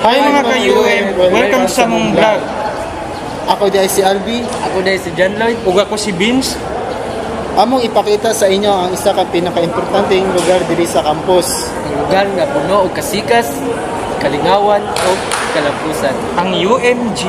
Hi mga ka-UM, welcome sa mong vlog. Ako di si Albi. Ako dahil si John Lloyd. Ug ako si Vince. Among ipakita sa inyo ang isa ka pinaka-importanteng lugar diri sa campus. Ang lugar nga puno og kasikas, kalingawan o kalampusan. Ang UMG.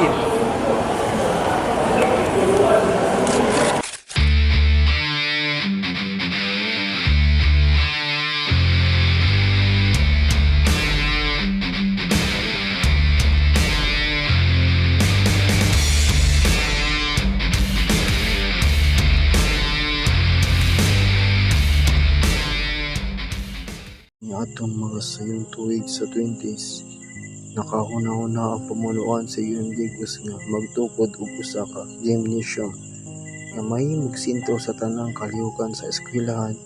Atong mga sayong tuig sa 20s, nakahuna-huna ang pamunuan sa UM Digos nga magtukod og usa ka gymnasium nga mahimong sentro sa tanang kalihukan sa eskwelahan.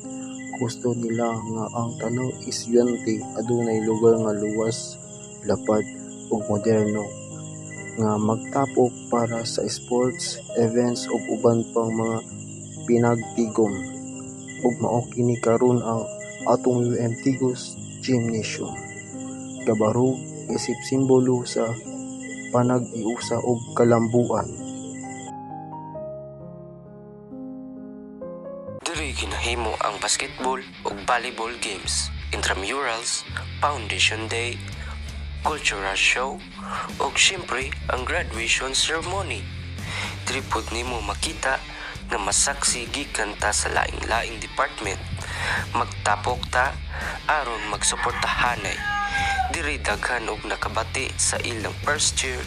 Gusto nila nga ang tanang estudyante adunay lugar nga luwas, lapad ug moderno nga magtapok para sa sports, events ug uban pang mga pinagtigom. Ug mao kini karon ang atong UM Digos Gymnasium. Kabaro isip simbolo sa panag-iusa og kalambuan. Diri ginahimo ang basketball ug volleyball games, intramurals, foundation day, cultural show, ug syempre ang graduation ceremony. Diri pud nimo makita nga masaksi gikan ta sa laing-laing department. Magtapok ta aron magsuportahanay. Diri daghan og nakabati sa ilang first year,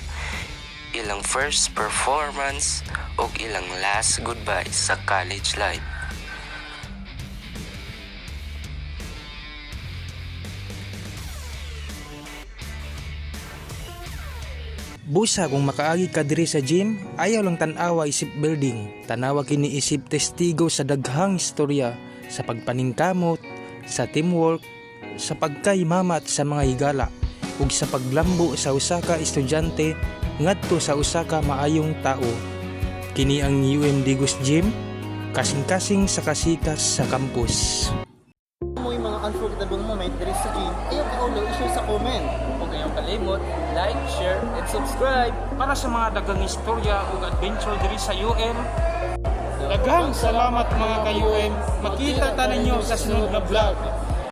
ilang first performance ug ilang last goodbye sa college life. Busa kung makaagi ka diri sa gym, ayaw lang tan-awa isip building. Tanawa kini isip testigo sa daghang istorya sa pagpaningkamot, sa teamwork, sa pagkaymamat sa mga higala, ug sa paglambo sa usa ka estudyante ngadto sa usa ka maayong tao. Kini ang UM Digos Gym, kasing-kasing sa kasikas sa campus. Mo yung mga unforgettable moment diri sa gym, ayaw ka i-share sa comment. Huwag kayong kalimot, like, share, and subscribe. Para sa mga daghang istorya ug adventure diri sa UM, daghang salamat mga ka-UM. Makita ta ninyo sa sunod na vlog.